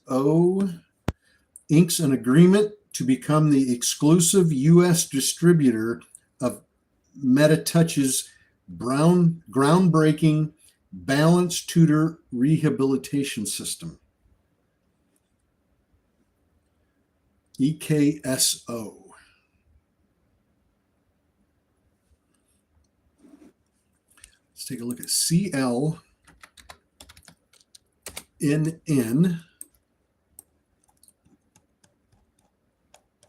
O inks an agreement to become the exclusive U.S. distributor of MetaTouch's groundbreaking Balance Tutor Rehabilitation System. EKSO. Let's take a look at CLNN.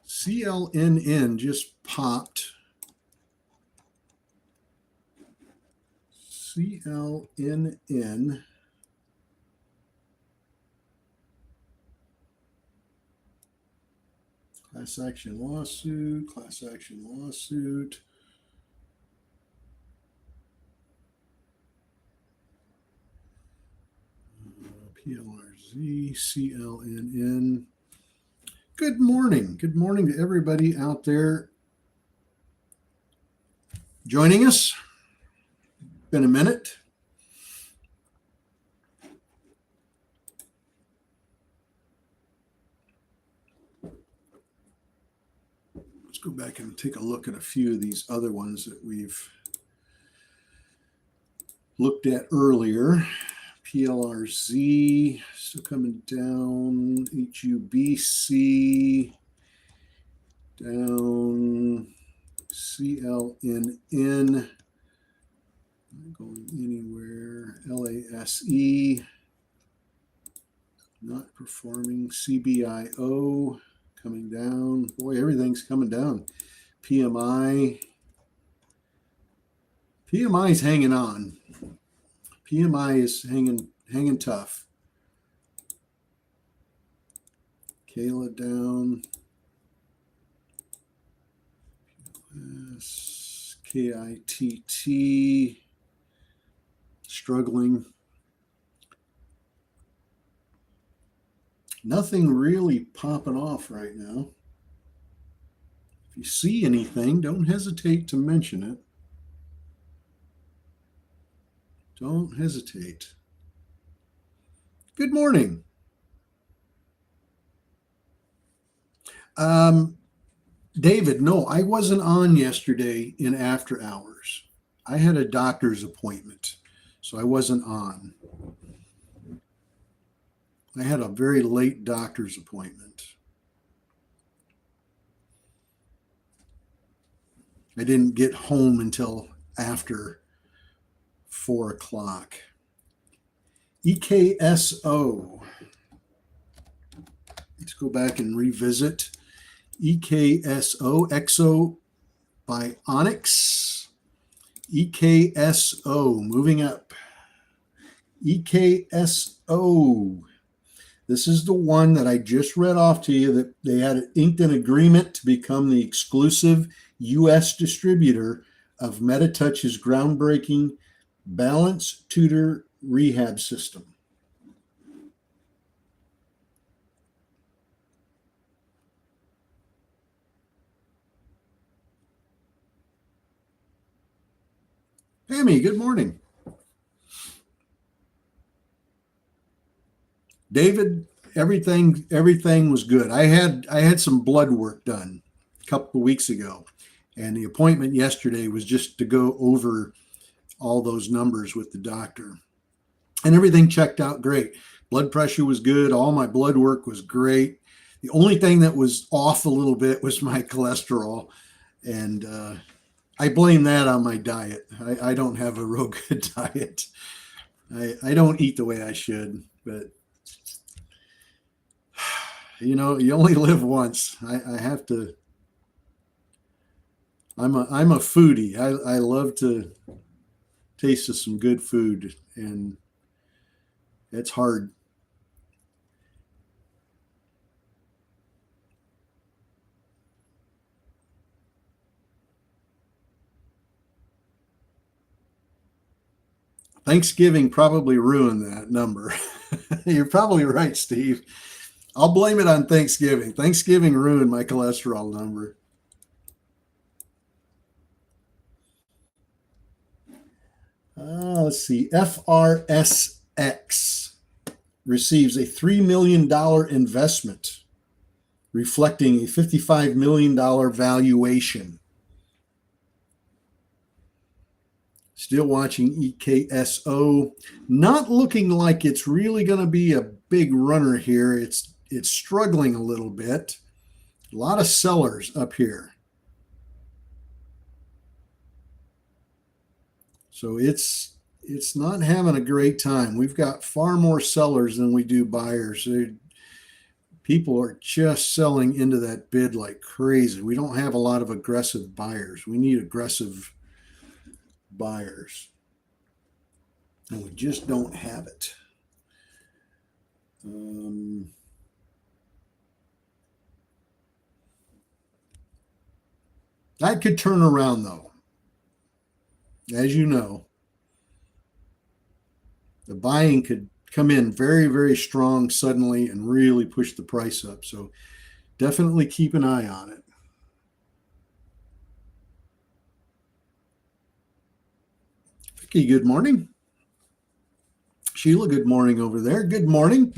CLNN just popped. CLNN. Class action lawsuit, class action lawsuit. PLRZ, CLNN. Good morning. Good morning to everybody out there joining us. Been a minute. Let's go back and take a look at a few of these other ones that we've looked at earlier. PLRZ, still coming down. HUBC, down. CLNN, not going anywhere. LASE, not performing. CBIO, coming down. Boy, everything's coming down. PMI. PMI is hanging on. PMI is hanging tough. Kayla down. KITT struggling. Nothing really popping off right now. If you see anything, don't hesitate to mention it. Don't hesitate. Good morning. David, no, I wasn't on yesterday in after hours. I had a doctor's appointment, so I wasn't on. I had a very late doctor's appointment. I didn't get home until after 4 o'clock. EKSO. Let's go back and revisit. EKSO, Exo Bionics. EKSO, moving up. EKSO. This is the one that I just read off to you that they had inked an agreement to become the exclusive U.S. distributor of MetaTouch's groundbreaking Balance Tutor Rehab System. Pammy, good morning. David, everything was good. I had some blood work done a couple of weeks ago, and the appointment yesterday was just to go over all those numbers with the doctor. And everything checked out great. Blood pressure was good. All my blood work was great. The only thing that was off a little bit was my cholesterol, and I blame that on my diet. I don't have a real good diet. I don't eat the way I should, but you know, you only live once. I have to. I'm a foodie. I love to taste of some good food, and it's hard. Thanksgiving probably ruined that number. You're probably right, Steve. I'll blame it on Thanksgiving. Thanksgiving ruined my cholesterol number. Let's see. FRSX. receives a $3 million investment, reflecting a $55 million valuation. Still watching EKSO. Not looking like it's really going to be a big runner here. It's struggling a little bit. A lot of sellers up here. So it's not having a great time. We've got far more sellers than we do buyers. People are just selling into that bid like crazy. We don't have a lot of aggressive buyers. We need aggressive buyers. And we just don't have it. That could turn around though. As you know, the buying could come in very, very strong suddenly and really push the price up. So definitely keep an eye on it. Vicky, good morning. Sheila, good morning over there. Good morning.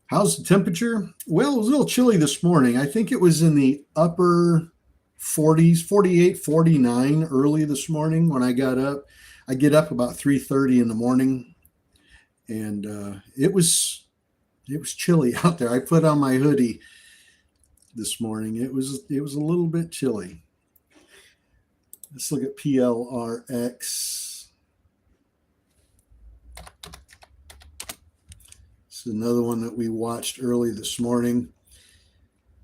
How's the temperature? Well, it was a little chilly this morning. I think it was in the upper 40s, 48, 49 early this morning when I got up. I get up about 3:30 in the morning, and it was chilly out there. I put on my hoodie this morning. It was a little bit chilly. Let's look at PLRX. This is another one that we watched early this morning.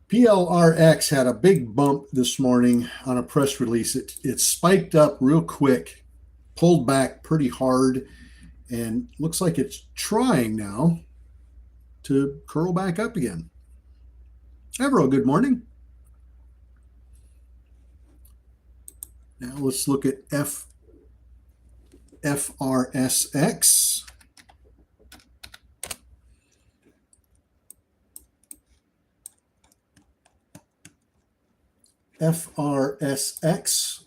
PLRX had a big bump this morning on a press release. It spiked up real quick, pulled back pretty hard, and looks like it's trying now to curl back up again. Evero, good morning. Now let's look at FRSX. FRSX.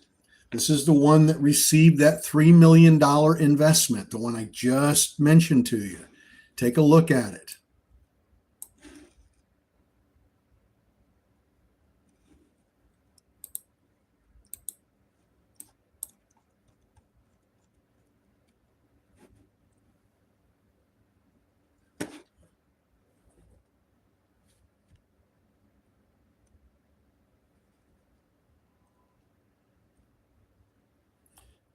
This is the one that received that $3 million investment, the one I just mentioned to you. Take a look at it.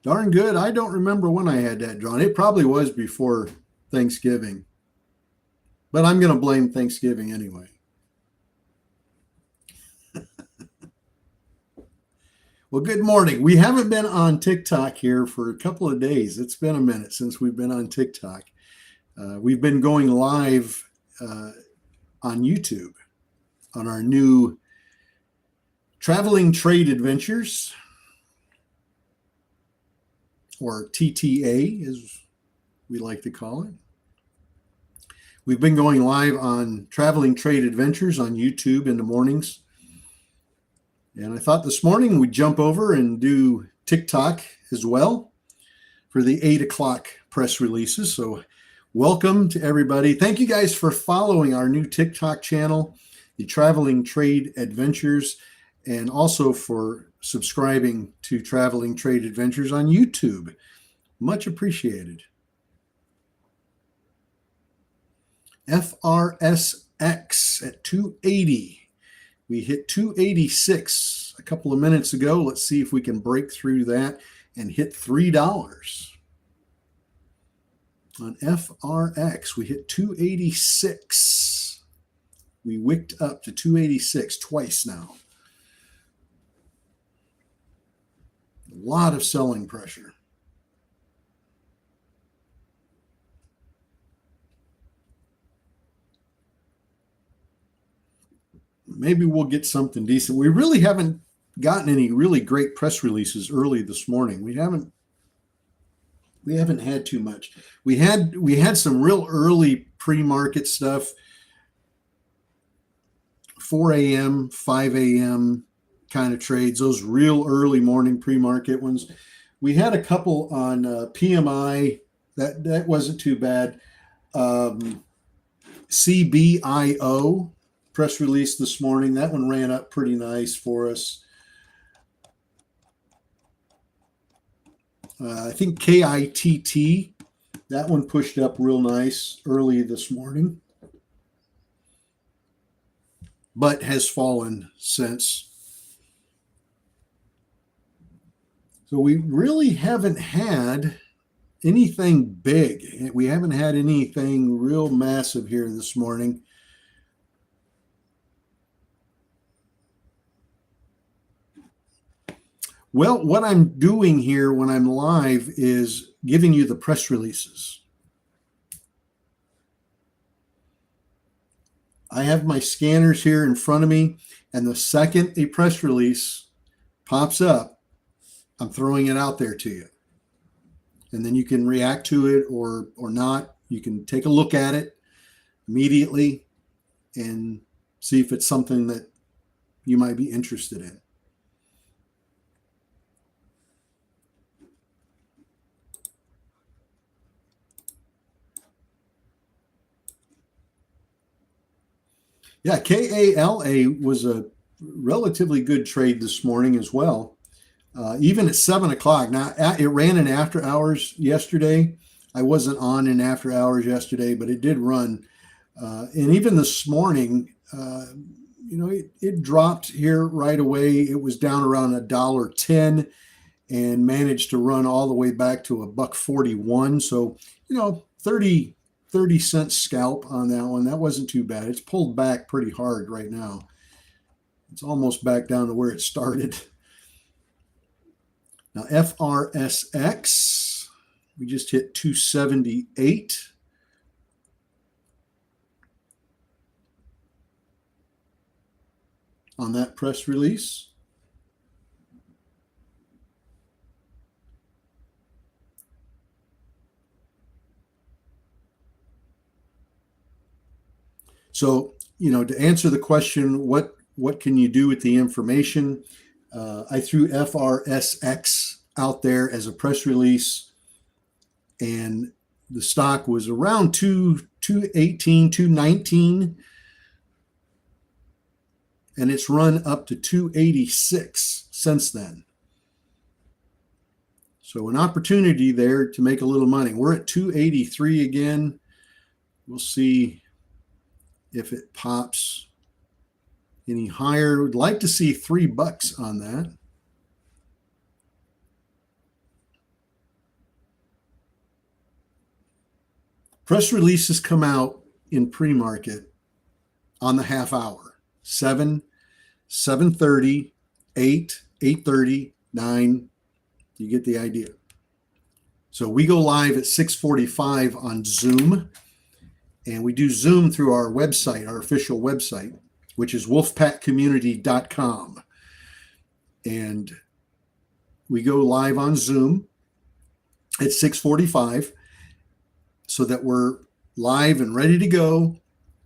Darn good. I don't remember when I had that drawn. It probably was before Thanksgiving. But I'm going to blame Thanksgiving anyway. Well, good morning. We haven't been on TikTok here for a couple of days. It's been a minute since we've been on TikTok. We've been going live on YouTube on our new Traveling Trade Adventures, or TTA as we like to call it. We've been going live on Traveling Trade Adventures on YouTube in the mornings. And I thought this morning we'd jump over and do TikTok as well for the 8 o'clock press releases. So welcome to everybody. Thank you guys for following our new TikTok channel, the Traveling Trade Adventures, and also for subscribing to Traveling Trade Adventures on YouTube. Much appreciated. FRSX at 280. We hit 286 a couple of minutes ago. Let's see if we can break through that and hit $3. On FRX, we hit 286. We wicked up to 286 twice now. A lot of selling pressure. Maybe we'll get something decent. We really haven't gotten any really great press releases early this morning. We haven't had too much. We had some real early pre-market stuff, 4 a.m., 5 a.m. kind of trades, those real early morning pre-market ones. We had a couple on PMI. That wasn't too bad. CBIO press release this morning. That one ran up pretty nice for us. I think KITT, that one pushed up real nice early this morning, but has fallen since. So we really haven't had anything big. We haven't had anything real massive here this morning. Well, what I'm doing here when I'm live is giving you the press releases. I have my scanners here in front of me, and the second a press release pops up, I'm throwing it out there to you. And then you can react to it or not. You can take a look at it immediately and see if it's something that you might be interested in. Yeah, KALA was a relatively good trade this morning as well. Even at 7 o'clock. Now, it ran in after hours yesterday. I wasn't on in after hours yesterday, but it did run. And even this morning, it dropped here right away. It was down around $1.10 and managed to run all the way back to $1.41. So, 30 cent scalp on that one. That wasn't too bad. It's pulled back pretty hard right now. It's almost back down to where it started. Now, FRSX, we just hit 278. On that press release. So, to answer the question, what can you do with the information? I threw FRSX out there as a press release, and the stock was around 218, 219, and it's run up to 286 since then. So an opportunity there to make a little money. We're at 283 again. We'll see if it pops any higher. Would like to see $3 on that. Press releases come out in pre-market on the half hour. 7, 7:30, 8, 8:30, 9. You get the idea. So we go live at 6:45 on Zoom. And we do Zoom through our website, our official website, which is wolfpackcommunity.com. And we go live on Zoom at 6:45 so that we're live and ready to go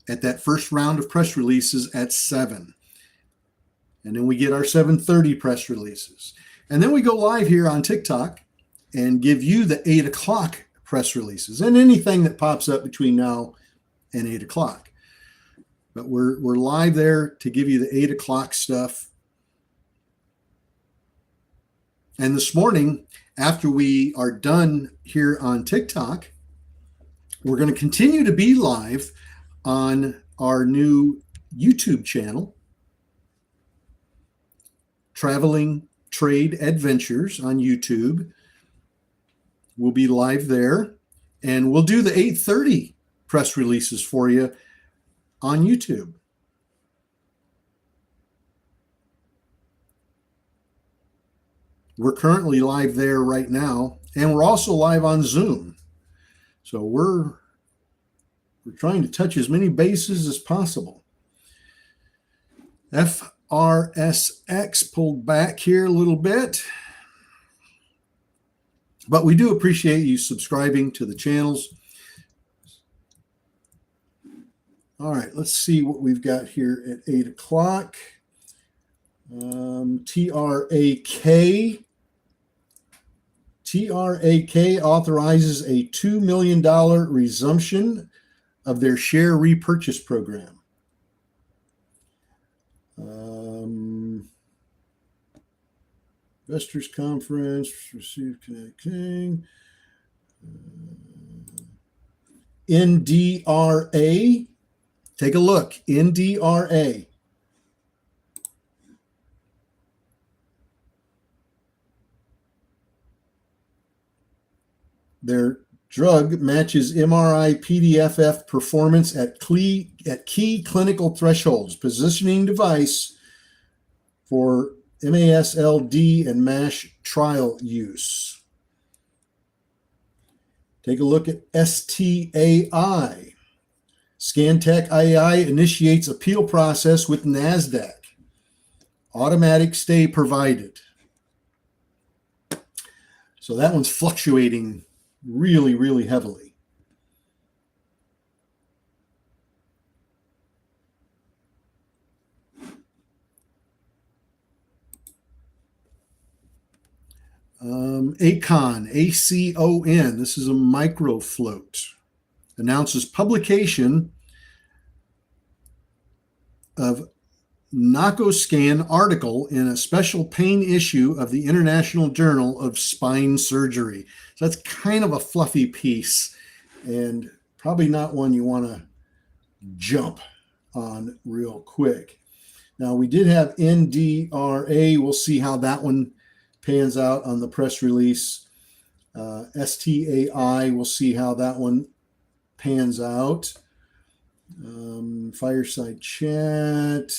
at that first round of press releases at 7. And then we get our 7:30 press releases. And then we go live here on TikTok and give you the 8 o'clock press releases and anything that pops up between now and 8 o'clock. But we're live there to give you the 8 o'clock stuff. And this morning, after we are done here on TikTok, we're going to continue to be live on our new YouTube channel, Traveling Trade Adventures on YouTube. We'll be live there, and we'll do the 8:30 press releases for you on YouTube. We're currently live there right now, and we're also live on Zoom. So we're trying to touch as many bases as possible. FRSX pulled back here a little bit, but we do appreciate you subscribing to the channels. All right, let's see what we've got here at 8 o'clock. TRAK. TRAK authorizes a $2 million resumption of their share repurchase program. Investors Conference, received connecting. NDRA. Take a look. NDRA. Their drug matches MRI-PDFF performance at key clinical thresholds, positioning device for MASLD and MASH trial use. Take a look at STAI. Scantech AI initiates appeal process with NASDAQ. Automatic stay provided. So that one's fluctuating really, really heavily. ACON, ACON, this is a micro float, announces publication of Nakoscan article in a special pain issue of the International Journal of Spine Surgery. So that's kind of a fluffy piece and probably not one you want to jump on real quick. Now, we did have NDRA. We'll see how that one pans out on the press release. STAI, we'll see how that one pans out. Fireside chat,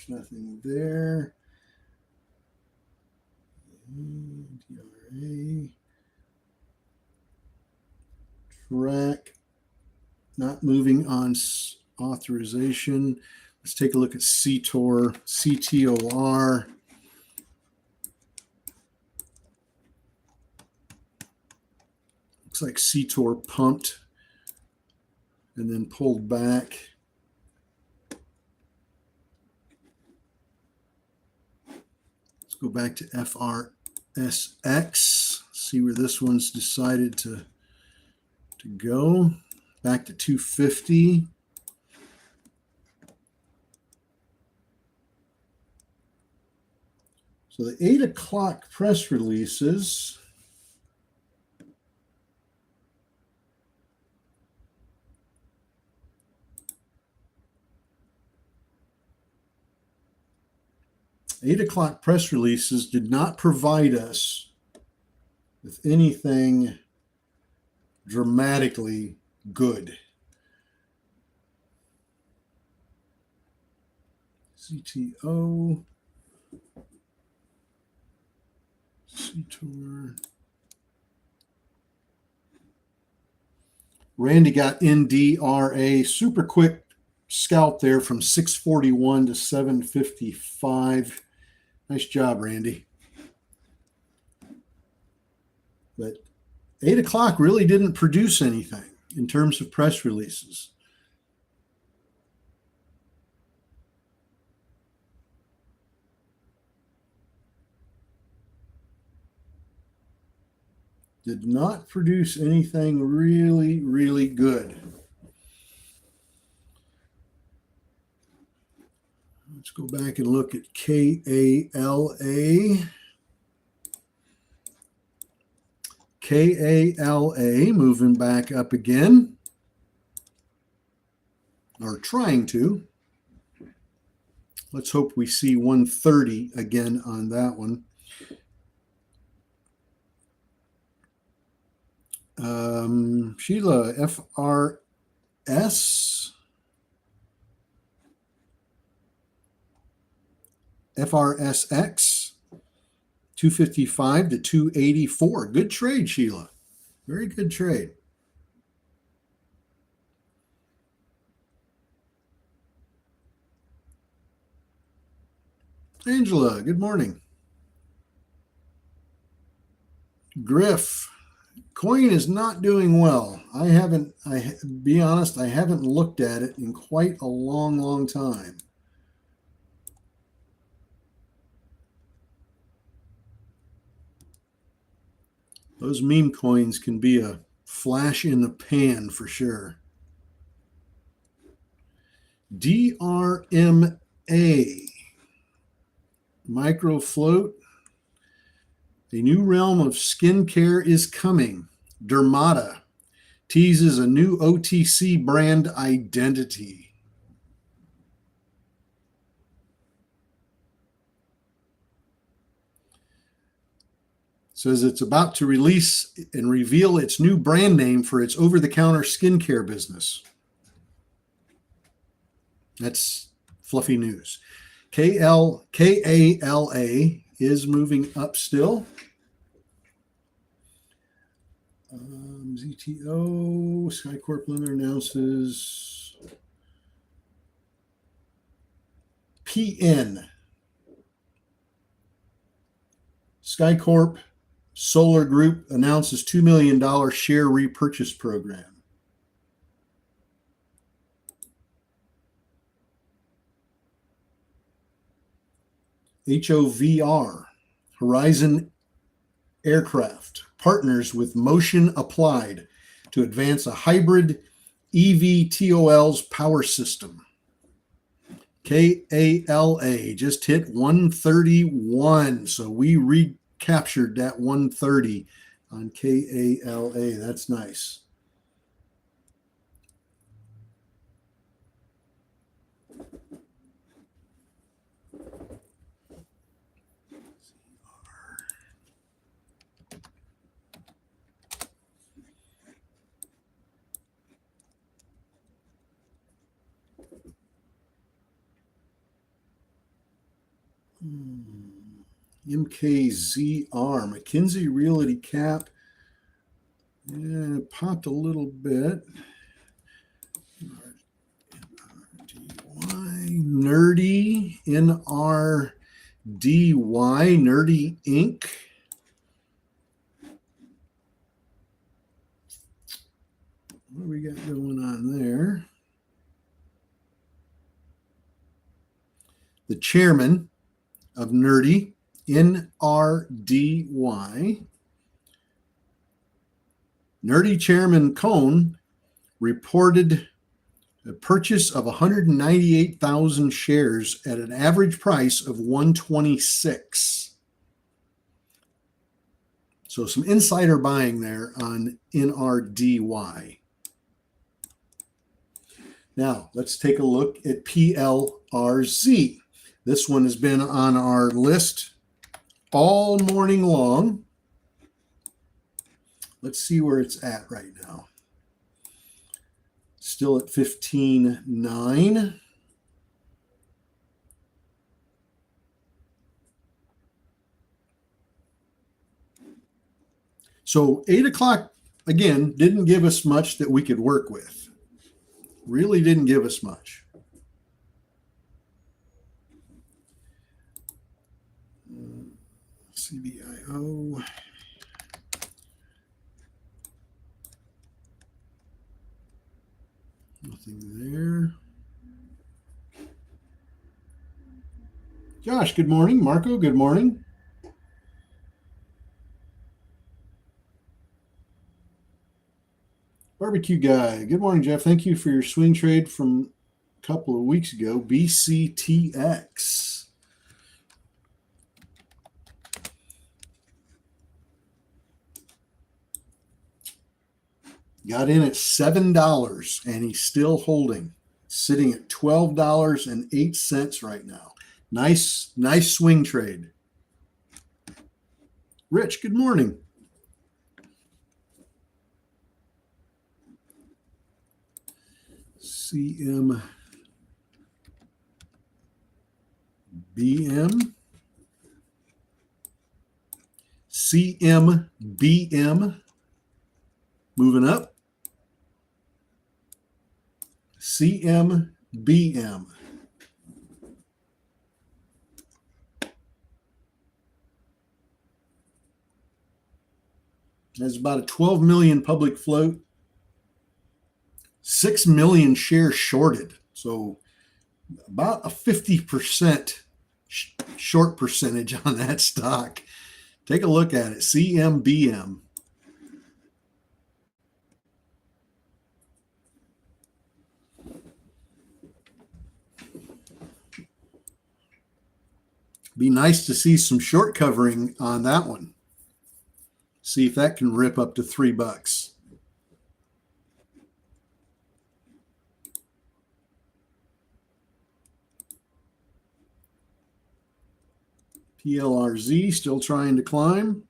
nothing there. NDRA. Track, not moving on authorization. Let's take a look at CTOR, CTOR. Looks like CTOR pumped and then pulled back. Let's go back to FRSX, see where this one's decided to go. Back to 250. So the 8 o'clock press releases. Eight o'clock press releases did not provide us with anything dramatically good. CTO, CTOR. Randy got NDRA super quick scalp there from 641 to 755. Nice job, Randy. But 8 o'clock really didn't produce anything in terms of press releases. Did not produce anything really, really good. Let's go back and look at KALA. KALA moving back up again, or trying to. Let's hope we see 130 again on that one. Sheila, FRS. FRSX, 255 to 284. Good trade, Sheila. Very good trade. Angela, good morning. Griff, coin is not doing well. Be honest, I haven't looked at it in quite a long, long time. Those meme coins can be a flash in the pan for sure. DRMA, Microfloat. A new realm of skincare is coming. Dermata teases a new OTC brand identity. Says it's about to release and reveal its new brand name for its over-the-counter skincare business. That's fluffy news. KALA is moving up still. ZTO, SkyCorp Limited announces PN. SkyCorp Solar Group announces $2 million share repurchase program. HOVR, Horizon Aircraft, partners with Motion Applied to advance a hybrid eVTOL's power system. KALA just hit 131, so we recaptured that 130 on KALA. That's nice. MKZR, McKinsey Realty Cap. Yeah, it popped a little bit. Nerdy, NRDY, Nerdy Inc. What do we got going on there? The chairman of Nerdy, NRDY. Nerdy Chairman Cohn reported a purchase of 198,000 shares at an average price of 126. So some insider buying there on NRDY. Now, let's take a look at PLRZ. This one has been on our list all morning long. Let's see where it's at right now. Still at 15.9. So 8 o'clock, again, didn't give us much that we could work with. Really didn't give us much. CBIO. Nothing there. Josh, good morning. Marco, good morning. Barbecue Guy, good morning, Jeff. Thank you for your swing trade from a couple of weeks ago. BCTX. Got in at $7 and he's still holding, sitting at $12.08 right now. Nice swing trade. Rich, good morning. CMBM. CMBM. Moving up. CMBM. There's about a 12 million public float, 6 million shares shorted. So about a 50% short percentage on that stock. Take a look at it, CMBM. Be nice to see some short covering on that one. See if that can rip up to $3. PLRZ still trying to climb.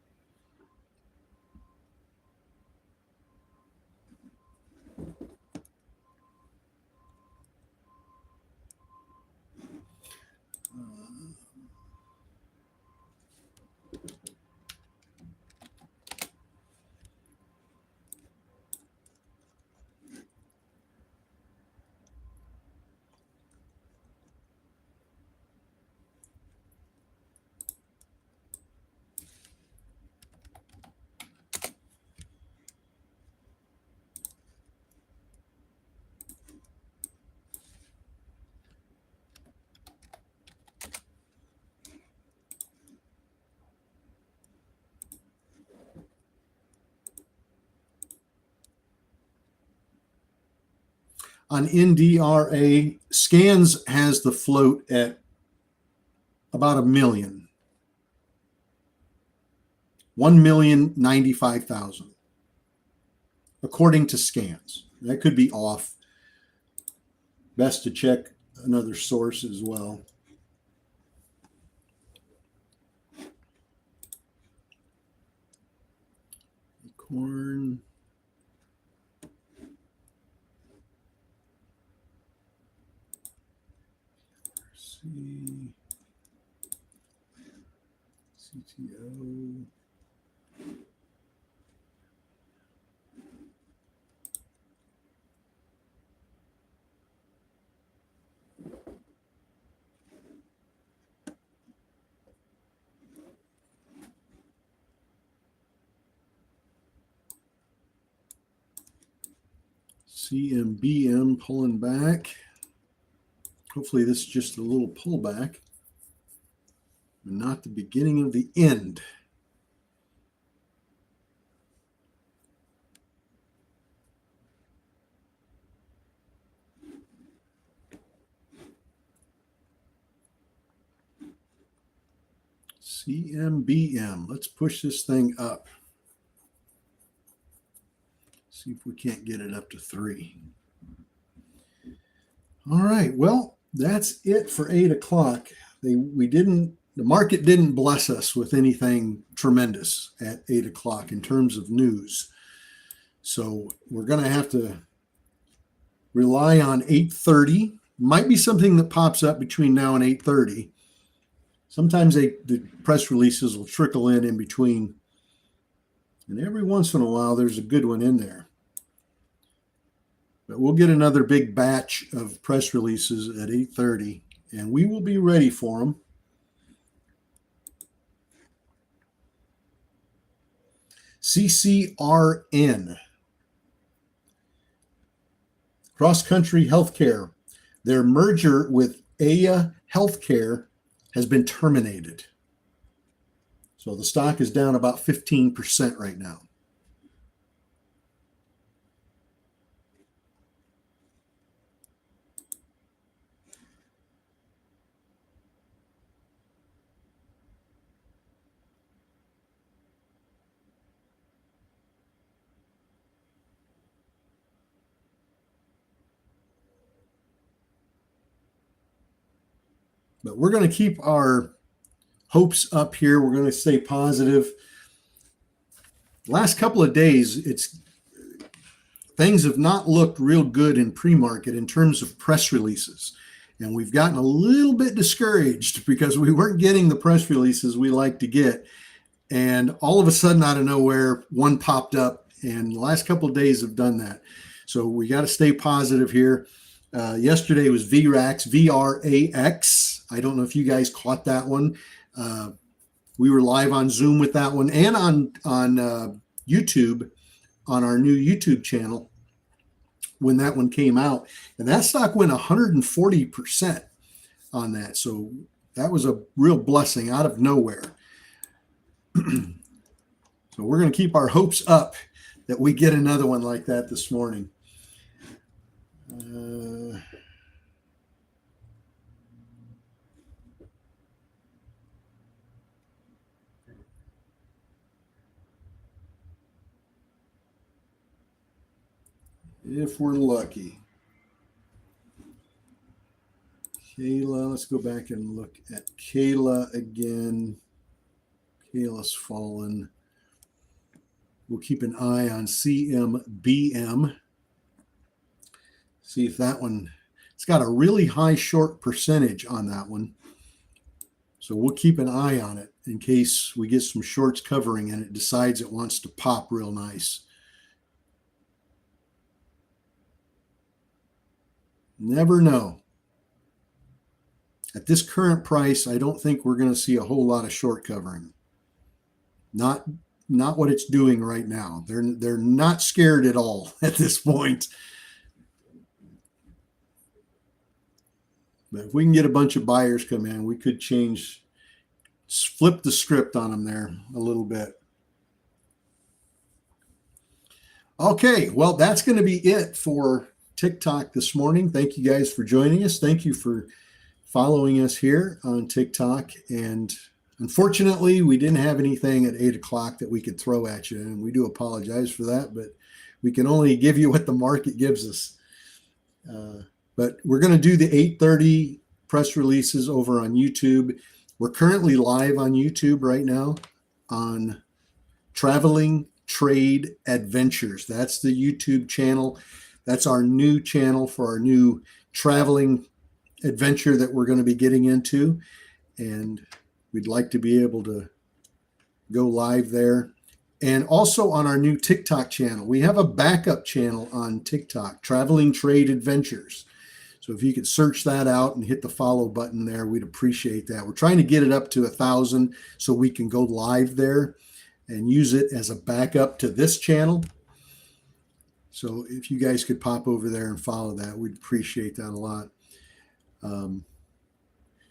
On NDRA, Scans has the float at about 1,095,000, according to Scans. That could be off. Best to check another source as well. Corn. CTO. CMBM pulling back. Hopefully this is just a little pullback and not the beginning of the end. CMBM. Let's push this thing up. See if we can't get it up to 3. All right. Well, that's it for 8 o'clock. The market didn't bless us with anything tremendous at 8 o'clock in terms of news. So we're going to have to rely on 8:30. Might be something that pops up between now and 8:30. Sometimes the press releases will trickle in between. And every once in a while, there's a good one in there. But we'll get another big batch of press releases at 8:30, and we will be ready for them. CCRN, Cross Country Healthcare. Their merger with Aya Healthcare has been terminated. So the stock is down about 15% right now. But we're going to keep our hopes up here. We're going to stay positive. Last couple of days, things have not looked real good in pre-market in terms of press releases. And we've gotten a little bit discouraged because we weren't getting the press releases we like to get. And all of a sudden, out of nowhere, one popped up. And the last couple of days have done that. So we got to stay positive here. Yesterday was VRAX, VRAX. I don't know if you guys caught that one. We were live on Zoom with that one and on YouTube, on our new YouTube channel when that one came out. And that stock went 140% on that. So that was a real blessing out of nowhere. So we're going to keep our hopes up that we get another one like that this morning. if we're lucky. Kayla, let's go back and look at Kayla again. Kayla's fallen. We'll keep an eye on CMBM. See if that one, it's got a really high short percentage on that one. So we'll keep an eye on it in case we get some shorts covering and it decides it wants to pop real nice. Never know. At this current price, I don't think we're going to see a whole lot of short covering. Not what it's doing right now. They're not scared at all at this point. But if we can get a bunch of buyers come in, we could flip the script on them there a little bit. Okay, well, that's going to be it for TikTok this morning. Thank you guys for joining us. Thank you for following us here on TikTok. And unfortunately, we didn't have anything at 8 o'clock that we could throw at you. And we do apologize for that, but we can only give you what the market gives us. But we're going to do the 8:30 press releases over on YouTube. We're currently live on YouTube right now on Traveling Trade Adventures. That's the YouTube channel. That's our new channel for our new traveling adventure that we're going to be getting into. And we'd like to be able to go live there. And also on our new TikTok channel. We have a backup channel on TikTok, Traveling Trade Adventures. So if you could search that out and hit the follow button there, we'd appreciate that. We're trying to get it up to 1,000 so we can go live there and use it as a backup to this channel. So if you guys could pop over there and follow that, we'd appreciate that a lot.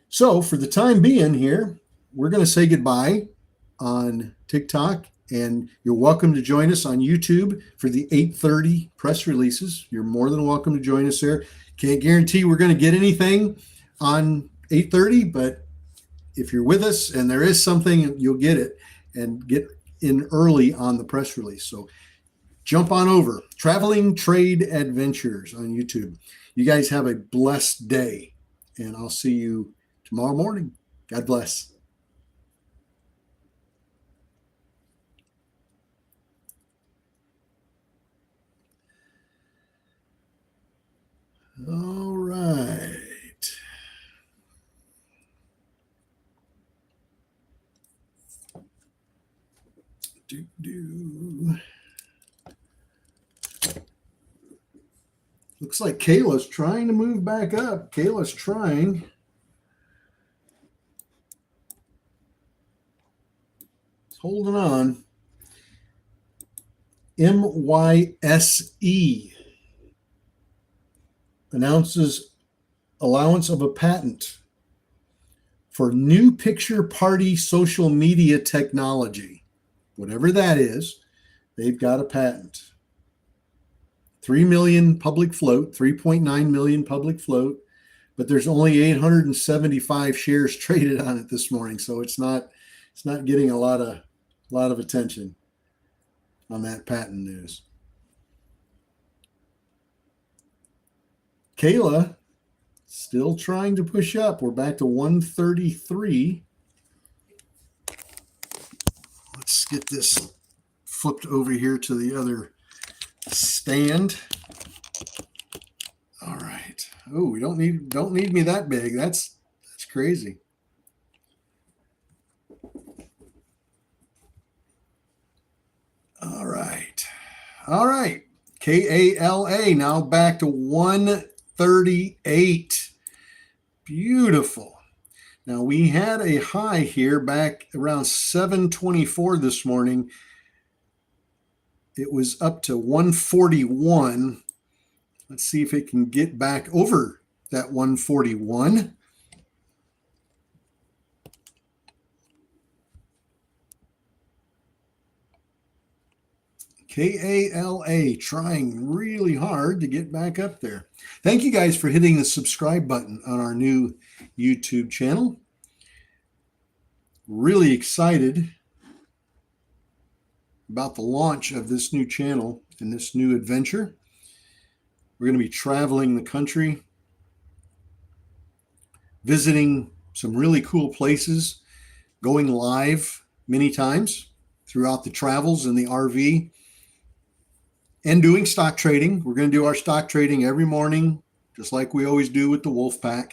So for the time being here, we're going to say goodbye on TikTok, and you're welcome to join us on YouTube for the 8:30 press releases. You're more than welcome to join us there. Can't guarantee we're going to get anything on 8:30, but if you're with us and there is something, you'll get it and get in early on the press release. So jump on over. Traveling Trade Adventures on YouTube. You guys have a blessed day, and I'll see you tomorrow morning. God bless. All right. Looks like Kayla's trying to move back up. Kayla's trying. It's holding on. MYSE announces allowance of a patent for new picture party social media technology. Whatever that is, they've got a patent. 3 million public float, 3.9 million public float, but there's only 875 shares traded on it this morning, so it's not getting a lot of attention on that patent news. Kayla still trying to push up. We're back to 133. Let's get this flipped over here to the other stand. All right. Oh, we don't need me that big. That's crazy. All right. KALA now back to 138. Beautiful. Now we had a high here back around 724 this morning. It was up to 141. Let's see if it can get back over that 141. KALA trying really hard to get back up there. Thank you guys for hitting the subscribe button on our new YouTube channel. Really excited about the launch of this new channel and this new adventure. We're going to be traveling the country, visiting some really cool places, going live many times throughout the travels in the RV, and doing stock trading. We're going to do our stock trading every morning, just like we always do with the Wolfpack.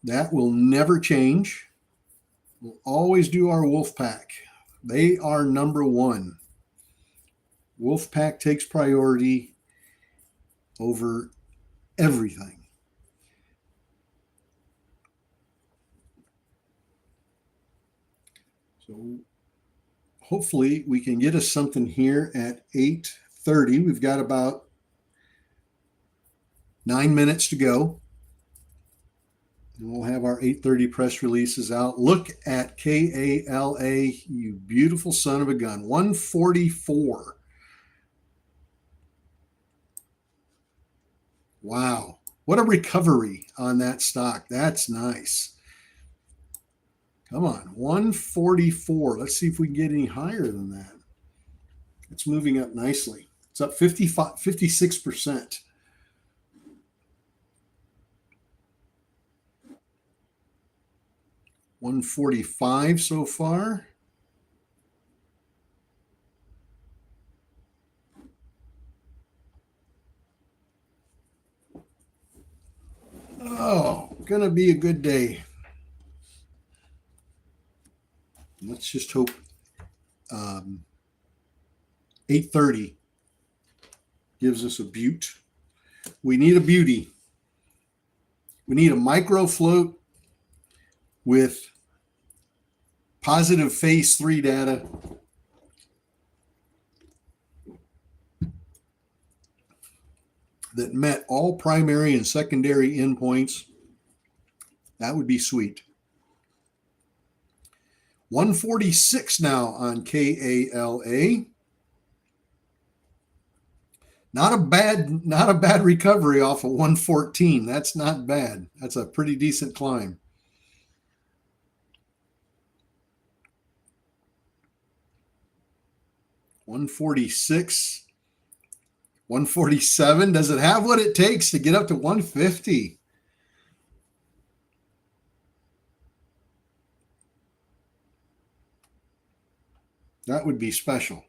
That will never change. We'll always do our Wolfpack. They are number one. Wolfpack takes priority over everything. So hopefully we can get us something here at 8:30. We've got about 9 minutes to go. And we'll have our 8:30 press releases out. Look at KALA, you beautiful son of a gun. 144. Wow. What a recovery on that stock. That's nice. Come on, 144. Let's see if we can get any higher than that. It's moving up nicely. It's up 56%. $145 so far. Oh, gonna be a good day. Let's just hope 8:30 gives us a beaut. We need a beauty. We need a micro float with positive phase 3 data. That met all primary and secondary endpoints. That would be sweet. 146 now on KALA. Not a bad recovery off of 114. That's not bad. That's a pretty decent climb. $146, 147. Does it have what it takes to get up to 150? That would be special.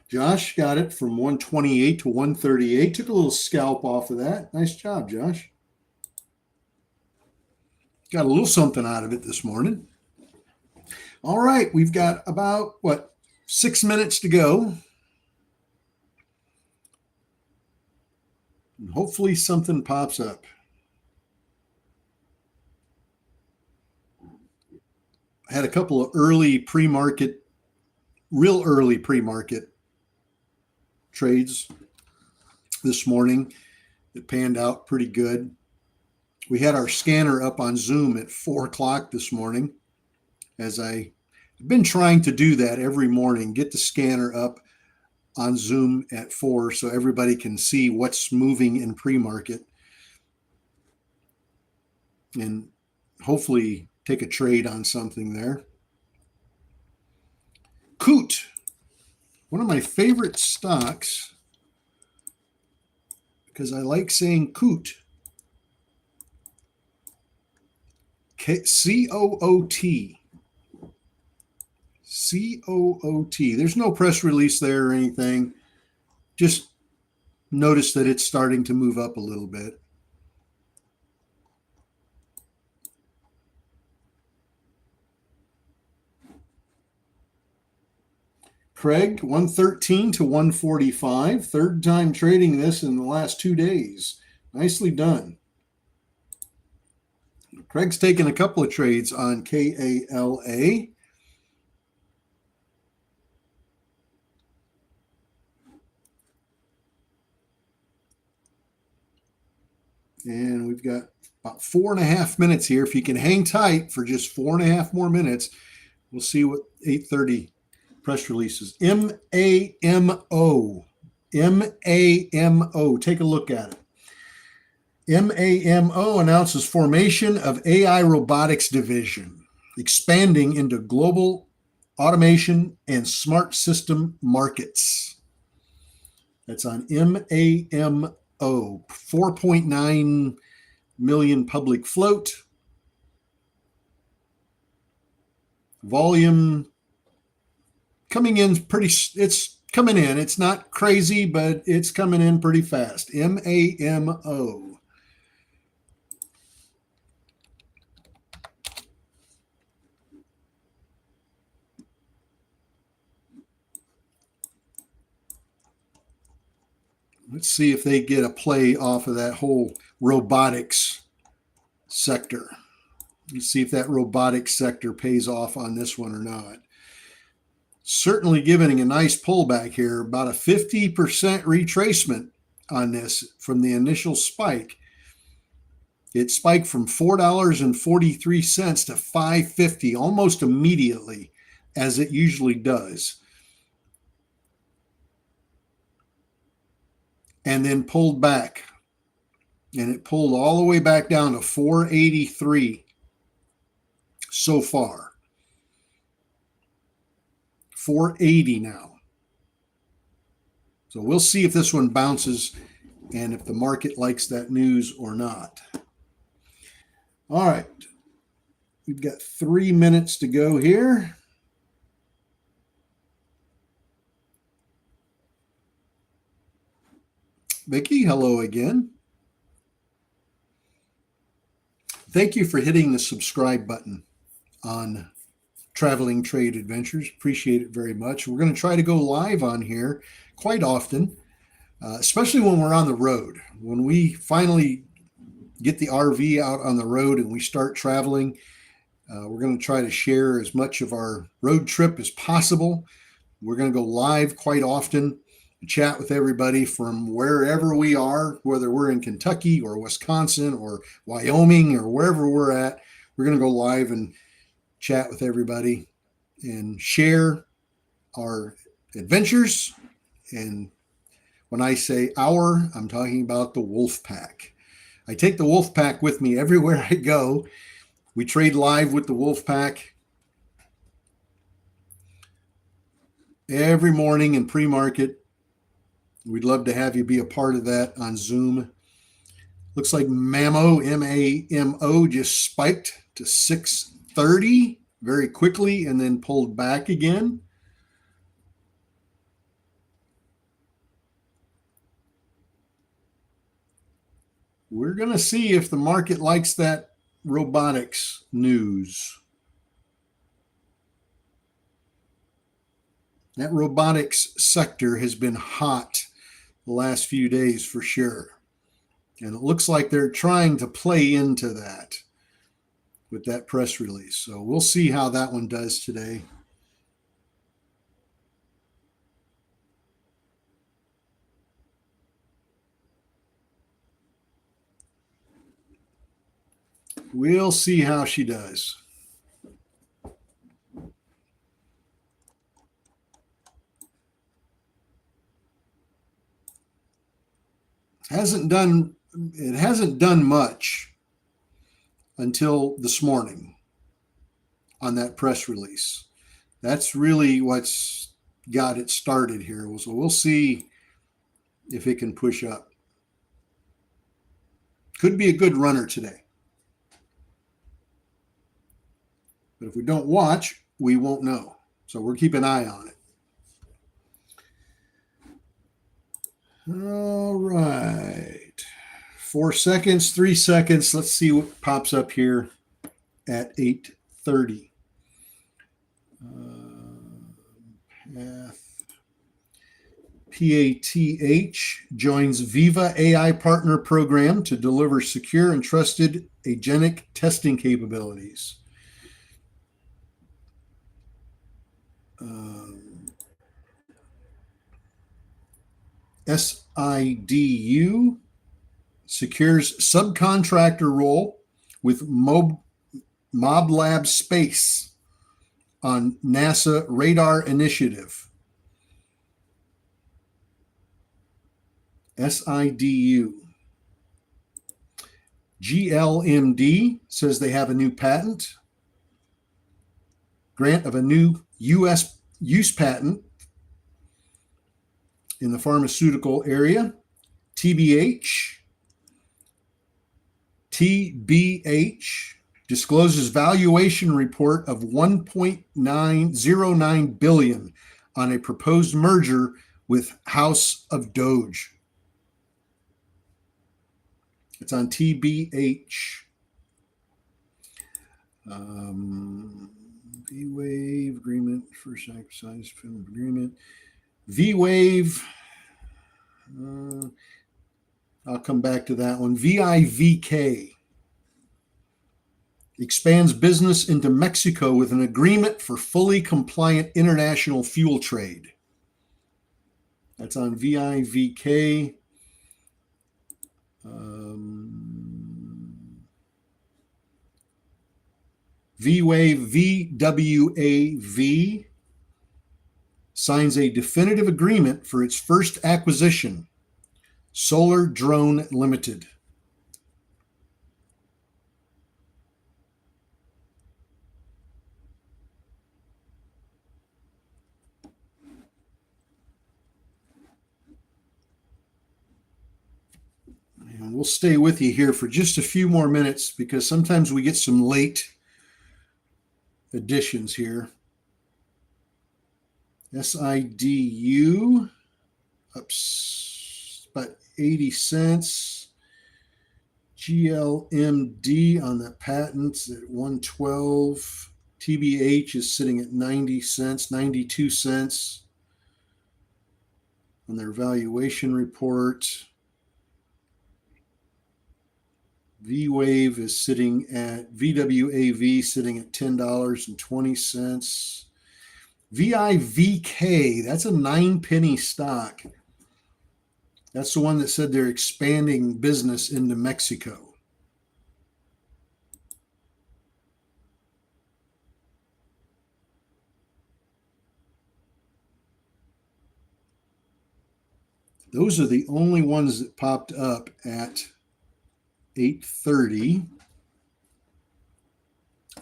Josh got it from 128 to 138. Took a little scalp off of that. Nice job, Josh. Got a little something out of it this morning. All right, we've got about, 6 minutes to go. And hopefully something pops up. I had a couple of real early pre-market trades this morning that panned out pretty good. We had our scanner up on Zoom at 4 o'clock this morning, as I've been trying to do that every morning, get the scanner up on Zoom at 4 so everybody can see what's moving in pre-market and hopefully take a trade on something there. Coot, one of my favorite stocks, because I like saying Coot. C-O-O-T. C-O-O-T. There's no press release there or anything. Just notice that it's starting to move up a little bit. Craig, 113 to 145. Third time trading this in the last 2 days. Nicely done. Craig's taken a couple of trades on KALA. And we've got about 4.5 minutes here. If you can hang tight for just 4.5 more minutes, we'll see what 8:30 press releases. MAMO. MAMO. Take a look at it. MAMO announces formation of AI robotics division, expanding into global automation and smart system markets. That's on MAMO. 4.9 million public float. Volume coming in pretty, it's coming in. It's not crazy, but it's coming in pretty fast. MAMO. Let's see if they get a play off of that whole robotics sector. Let's see if that robotics sector pays off on this one or not. Certainly giving a nice pullback here, about a 50% retracement on this from the initial spike. It spiked from $4.43 to $5.50 almost immediately, as it usually does. And then pulled back. And it pulled all the way back down to 483 so far. 480 now. So we'll see if this one bounces and if the market likes that news or not. All right. We've got 3 minutes to go here. Vicki, hello again. Thank you for hitting the subscribe button on Traveling Trade Adventures. Appreciate it very much. We're going to try to go live on here quite often, especially when we're on the road. When we finally get the RV out on the road and we start traveling, we're going to try to share as much of our road trip as possible. We're going to go live quite often, chat with everybody from wherever we are, whether we're in Kentucky or Wisconsin or Wyoming or wherever we're at. We're going to go live and chat with everybody and share our adventures. And when I say our, I'm talking about the Wolf Pack. I take the Wolf Pack with me everywhere I go. We trade live with the Wolf Pack every morning in pre-market. We'd love to have you be a part of that on Zoom. Looks like MAMO, M-A-M-O, just spiked to 630 very quickly and then pulled back again. We're going to see if the market likes that robotics news. That robotics sector has been hot the last few days for sure. And it looks like they're trying to play into that with that press release. So we'll see how that one does today. We'll see how she does. It hasn't done much until this morning on that press release. That's really what's got it started here. So we'll see if it can push up. Could be a good runner today. But if we don't watch, we won't know. So we'll keep an eye on it. All right. 4 seconds, 3 seconds. Let's see what pops up here at 8:30. PATH joins Viva AI Partner Program to deliver secure and trusted agentic testing capabilities. SIDU secures subcontractor role with MobLab Space on NASA radar initiative. SIDU. GLMD says they have a new patent. Grant of a new U.S. use patent in the pharmaceutical area. TBH discloses valuation report of $1.909 billion on a proposed merger with House of Doge. It's on TBH. V-Wave agreement, first exercise film agreement. V-Wave, I'll come back to that one. VIVK expands business into Mexico with an agreement for fully compliant international fuel trade. That's on VIVK. V-Wave, VWAV, signs a definitive agreement for its first acquisition, Solar Drone Limited. And we'll stay with you here for just a few more minutes because sometimes we get some late additions here. SIDU up about 80 cents. GLMD on the patents at 112. TBH is sitting at 90 cents, 92 cents on their valuation report. V-Wave is sitting at VWAV sitting at $10.20. VIVK, that's a 9-penny stock. That's the one that said they're expanding business into Mexico. Those are the only ones that popped up at 8:30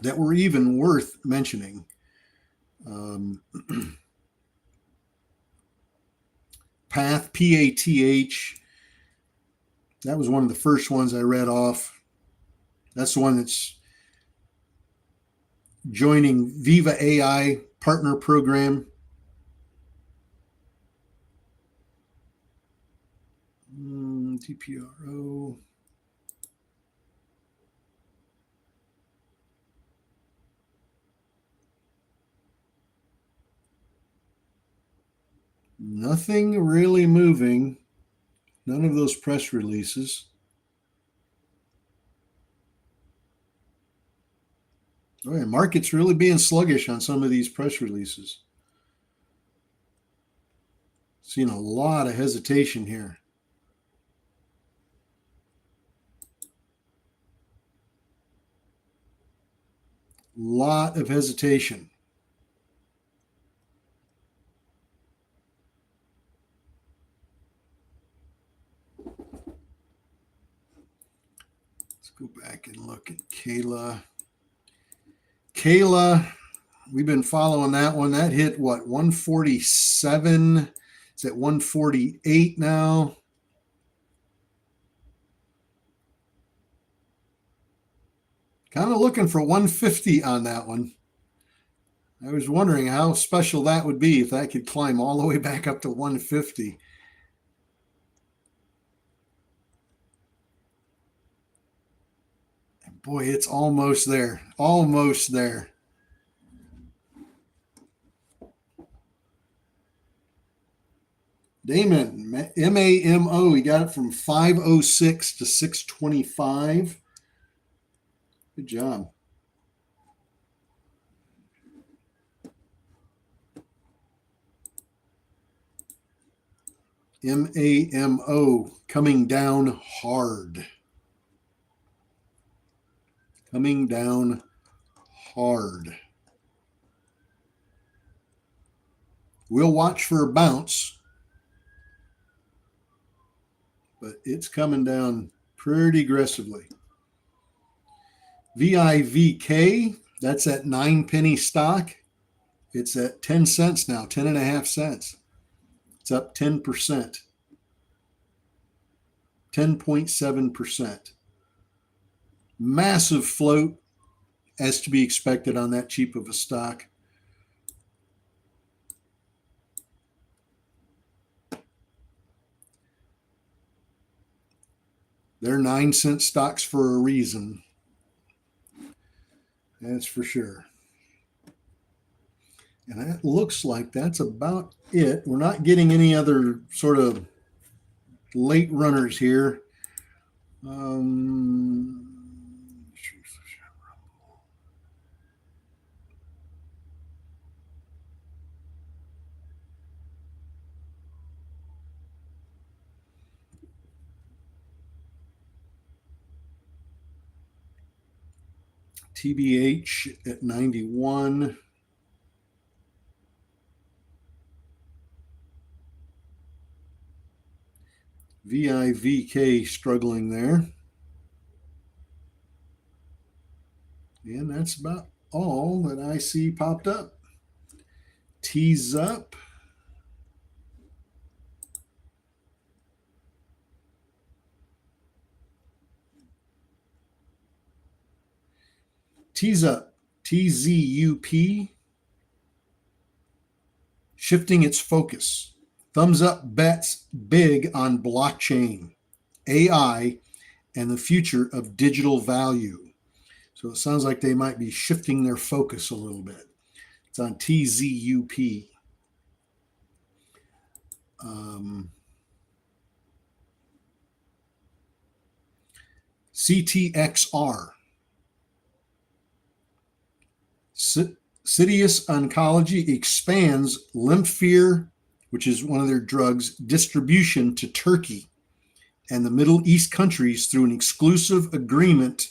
that were even worth mentioning. Path, PATH, that was one of the first ones I read off. That's the one that's joining Viva AI partner program. TPRO. Nothing really moving. None of those press releases. Oh, yeah, market's really being sluggish on some of these press releases. Seeing a lot of hesitation here. Lot of hesitation. Go back and look at Kayla. We've been following that one. That hit what, 147? It's at 148 now. Kind of looking for 150 on that one. I was wondering how special that would be if that could climb all the way back up to 150. Boy, it's almost there. Almost there. Damon, MAMO, he got it from 506 to 625. Good job. MAMO coming down hard. Coming down hard. We'll watch for a bounce, but it's coming down pretty aggressively. VIVK, that's at 9-penny stock. It's at 10 cents now, 10 and a half cents. It's up 10%, 10.7%. Massive float, as to be expected on that cheap of a stock. They're 9-cent stocks for a reason. That's for sure. And that looks like that's about it. We're not getting any other sort of late runners here. TBH at 91. VIVK struggling there. And that's about all that I see popped up. T's up. T's up. TZUP. Shifting its focus. Thumbs up bets big on blockchain, AI, and the future of digital value. So it sounds like they might be shifting their focus a little bit. It's on TZUP. CTXR. Citius Oncology expands Lymphir, which is one of their drugs, distribution to Turkey and the Middle East countries through an exclusive agreement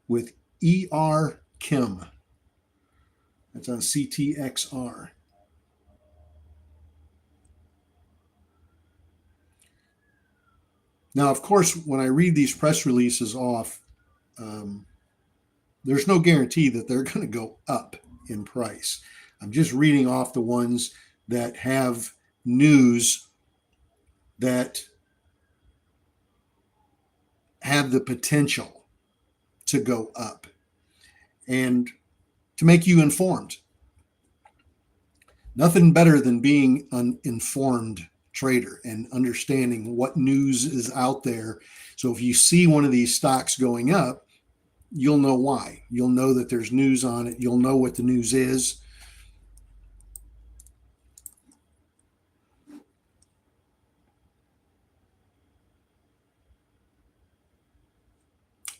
with ER Kim. That's on CTXR. Now, of course, when I read these press releases off, there's no guarantee that they're going to go up in price. I'm just reading off the ones that have news that have the potential to go up and to make you informed. Nothing better than being an informed trader and understanding what news is out there. So if you see one of these stocks going up, you'll know why. You'll know that there's news on it. You'll know what the news is.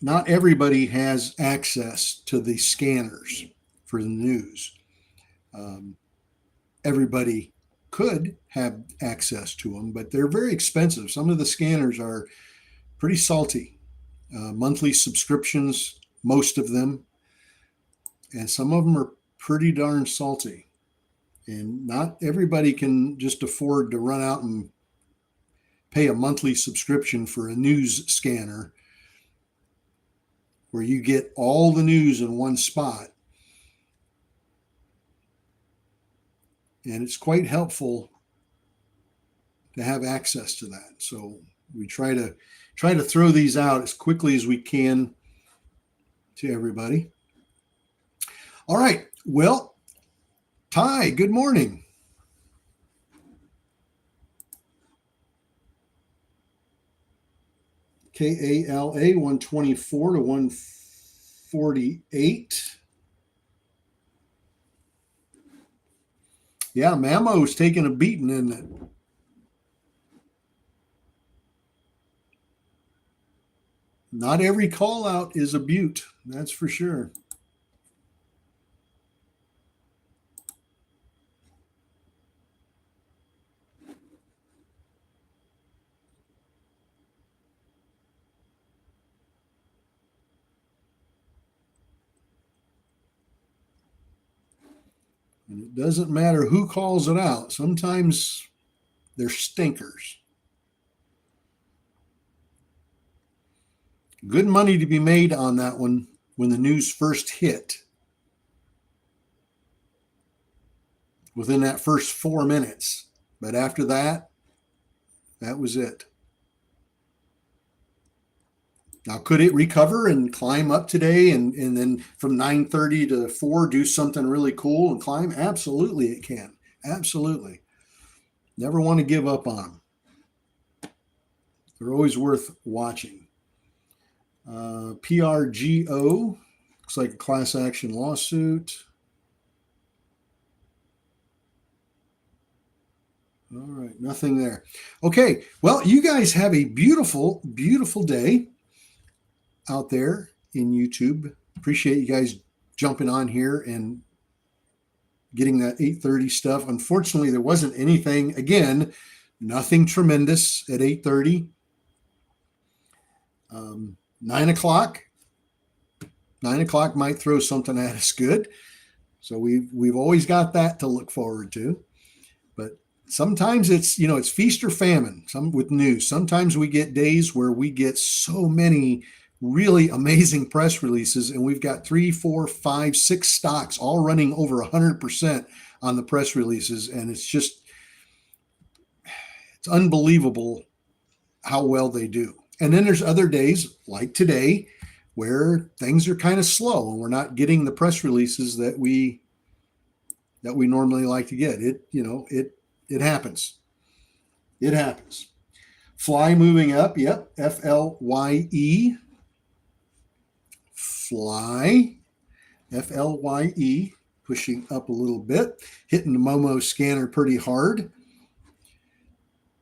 Not everybody has access to the scanners for the news. Everybody could have access to them, but they're very expensive. Some of the scanners are pretty salty. Monthly subscriptions, most of them, and some of them are pretty darn salty. And not everybody can just afford to run out and pay a monthly subscription for a news scanner where you get all the news in one spot. And it's quite helpful to have access to that. So we try to throw these out as quickly as we can to everybody. All right. Well, Ty, good morning. KALA 124 to 148. Yeah, Mammo's taking a beating, isn't it? Not every call out is a beaut, that's for sure. And it doesn't matter who calls it out. Sometimes they're stinkers. Good money to be made on that one when the news first hit. Within that first 4 minutes. But after that, that was it. Now, could it recover and climb up today and then from 9:30 to 4 do something really cool and climb? Absolutely, it can. Absolutely. Never want to give up on them. They're always worth watching. PRGO, looks like a class action lawsuit. All right, nothing there. Okay, well, you guys have a beautiful, beautiful day out there in YouTube. Appreciate you guys jumping on here and getting that 8:30 stuff. Unfortunately, there wasn't anything, again, nothing tremendous at 8:30. 9 o'clock. 9 o'clock might throw something at us good. So we've always got that to look forward to. But sometimes it's feast or famine. Some with news. Sometimes we get days where we get so many really amazing press releases, and we've got 3, 4, 5, 6 stocks all running over 100% on the press releases, and it's unbelievable how well they do. And then there's other days like today where things are kind of slow and we're not getting the press releases that we normally like to get. It happens. It happens. Fly moving up. Yep. FLYE. Fly. FLYE. Pushing up a little bit. Hitting the Momo scanner pretty hard.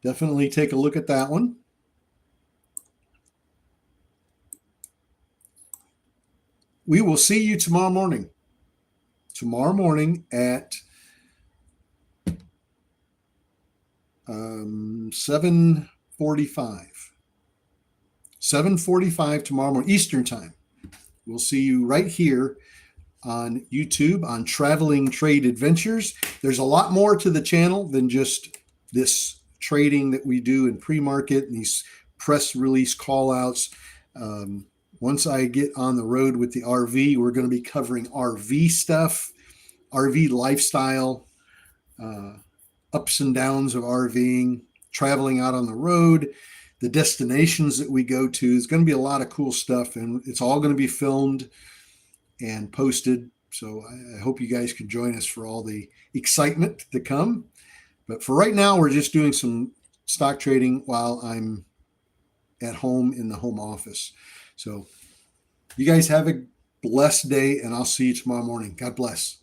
Definitely take a look at that one. We will see you tomorrow morning. Tomorrow morning at 7:45. 7:45 tomorrow morning, Eastern time. We'll see you right here on YouTube on Traveling Trade Adventures. There's a lot more to the channel than just this trading that we do in pre-market and these press release call-outs. Once I get on the road with the RV, we're going to be covering RV stuff, RV lifestyle, ups and downs of RVing, traveling out on the road, the destinations that we go to. There's going to be a lot of cool stuff, and it's all going to be filmed and posted. So I hope you guys can join us for all the excitement to come. But for right now, we're just doing some stock trading while I'm at home in the home office. So you guys have a blessed day, and I'll see you tomorrow morning. God bless.